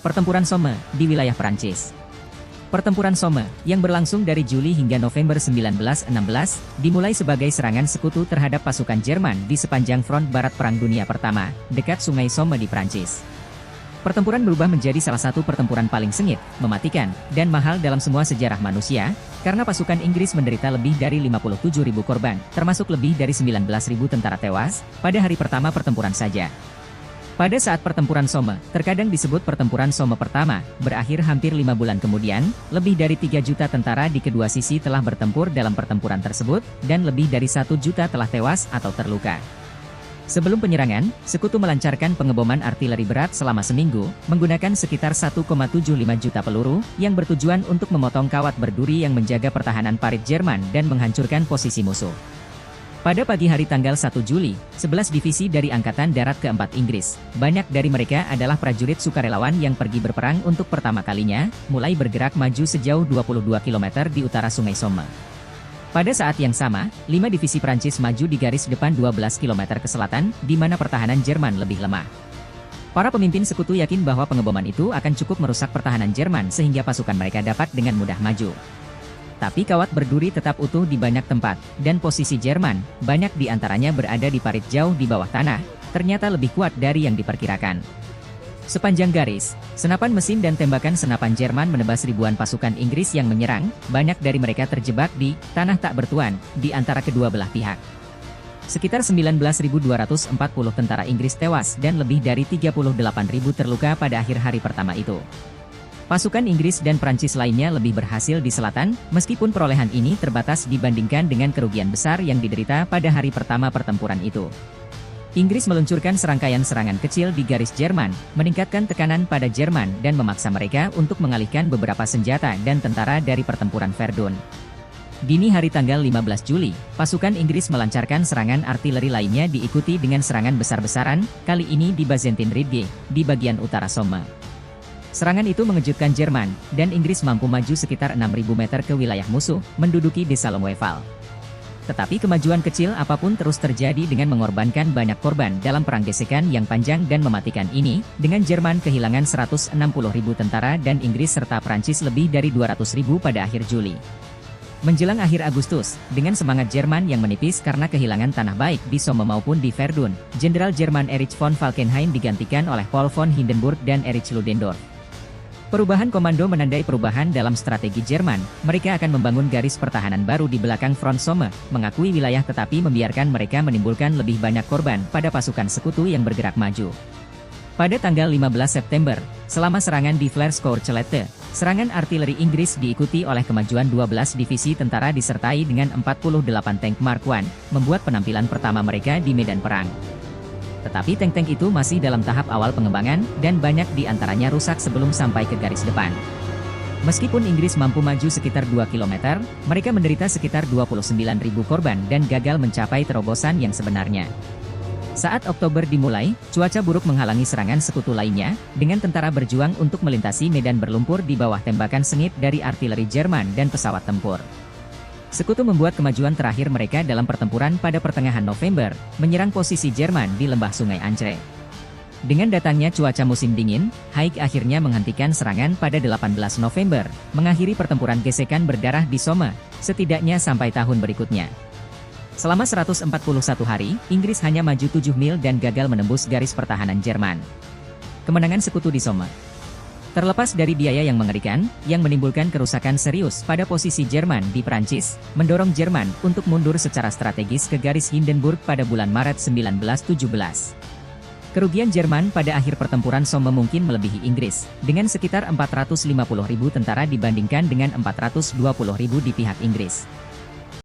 Pertempuran Somme di wilayah Prancis. Pertempuran Somme, yang berlangsung dari Juli hingga November 1916, dimulai sebagai serangan sekutu terhadap pasukan Jerman di sepanjang front barat Perang Dunia Pertama, dekat Sungai Somme di Prancis. Pertempuran berubah menjadi salah satu pertempuran paling sengit, mematikan, dan mahal dalam semua sejarah manusia, karena pasukan Inggris menderita lebih dari 57.000 korban, termasuk lebih dari 19.000 tentara tewas, pada hari pertama pertempuran saja. Pada saat pertempuran Somme, terkadang disebut pertempuran Somme pertama, berakhir hampir 5 bulan kemudian, lebih dari 3 juta tentara di kedua sisi telah bertempur dalam pertempuran tersebut, dan lebih dari 1 juta telah tewas atau terluka. Sebelum penyerangan, sekutu melancarkan pengeboman artileri berat selama seminggu, menggunakan sekitar 1,75 juta peluru, yang bertujuan untuk memotong kawat berduri yang menjaga pertahanan parit Jerman dan menghancurkan posisi musuh. Pada pagi hari tanggal 1 Juli, 11 divisi dari Angkatan Darat ke-4 Inggris, banyak dari mereka adalah prajurit sukarelawan yang pergi berperang untuk pertama kalinya, mulai bergerak maju sejauh 22 km di utara Sungai Somme. Pada saat yang sama, 5 divisi Prancis maju di garis depan 12 km ke selatan, di mana pertahanan Jerman lebih lemah. Para pemimpin sekutu yakin bahwa pengeboman itu akan cukup merusak pertahanan Jerman sehingga pasukan mereka dapat dengan mudah maju. Tapi kawat berduri tetap utuh di banyak tempat, dan posisi Jerman, banyak di antaranya berada di parit jauh di bawah tanah, ternyata lebih kuat dari yang diperkirakan. Sepanjang garis, senapan mesin dan tembakan senapan Jerman menebas ribuan pasukan Inggris yang menyerang, banyak dari mereka terjebak di tanah tak bertuan, di antara kedua belah pihak. Sekitar 19.240 tentara Inggris tewas dan lebih dari 38.000 terluka pada akhir hari pertama itu. Pasukan Inggris dan Prancis lainnya lebih berhasil di selatan, meskipun perolehan ini terbatas dibandingkan dengan kerugian besar yang diderita pada hari pertama pertempuran itu. Inggris meluncurkan serangkaian serangan kecil di garis Jerman, meningkatkan tekanan pada Jerman dan memaksa mereka untuk mengalihkan beberapa senjata dan tentara dari pertempuran Verdun. Dini hari tanggal 15 Juli, pasukan Inggris melancarkan serangan artileri lainnya diikuti dengan serangan besar-besaran, kali ini di Bazentin-Riedge, di bagian utara Somme. Serangan itu mengejutkan Jerman, dan Inggris mampu maju sekitar 6.000 meter ke wilayah musuh, menduduki desa Longweval. Tetapi kemajuan kecil apapun terus terjadi dengan mengorbankan banyak korban dalam perang gesekan yang panjang dan mematikan ini, dengan Jerman kehilangan 160.000 tentara dan Inggris serta Prancis lebih dari 200.000 pada akhir Juli. Menjelang akhir Agustus, dengan semangat Jerman yang menipis karena kehilangan tanah baik di Somme maupun di Verdun, Jenderal Jerman Erich von Falkenhayn digantikan oleh Paul von Hindenburg dan Erich Ludendorff. Perubahan komando menandai perubahan dalam strategi Jerman. Mereka akan membangun garis pertahanan baru di belakang front Somme, mengakui wilayah tetapi membiarkan mereka menimbulkan lebih banyak korban pada pasukan sekutu yang bergerak maju. Pada tanggal 15 September, selama serangan di Flers-Courcelette, serangan artileri Inggris diikuti oleh kemajuan 12 divisi tentara disertai dengan 48 tank Mark I, membuat penampilan pertama mereka di medan perang. Tetapi tank-tank itu masih dalam tahap awal pengembangan, dan banyak di antaranya rusak sebelum sampai ke garis depan. Meskipun Inggris mampu maju sekitar 2 km, mereka menderita sekitar 29.000 korban dan gagal mencapai terobosan yang sebenarnya. Saat Oktober dimulai, cuaca buruk menghalangi serangan sekutu lainnya, dengan tentara berjuang untuk melintasi medan berlumpur di bawah tembakan sengit dari artileri Jerman dan pesawat tempur. Sekutu membuat kemajuan terakhir mereka dalam pertempuran pada pertengahan November, menyerang posisi Jerman di lembah Sungai Ancre. Dengan datangnya cuaca musim dingin, Haig akhirnya menghentikan serangan pada 18 November, mengakhiri pertempuran gesekan berdarah di Somme, setidaknya sampai tahun berikutnya. Selama 141 hari, Inggris hanya maju 7 mil dan gagal menembus garis pertahanan Jerman. Kemenangan sekutu di Somme. Terlepas dari biaya yang mengerikan, yang menimbulkan kerusakan serius pada posisi Jerman di Prancis, mendorong Jerman untuk mundur secara strategis ke garis Hindenburg pada bulan Maret 1917. Kerugian Jerman pada akhir pertempuran Somme mungkin melebihi Inggris, dengan sekitar 450.000 tentara dibandingkan dengan 420.000 di pihak Inggris.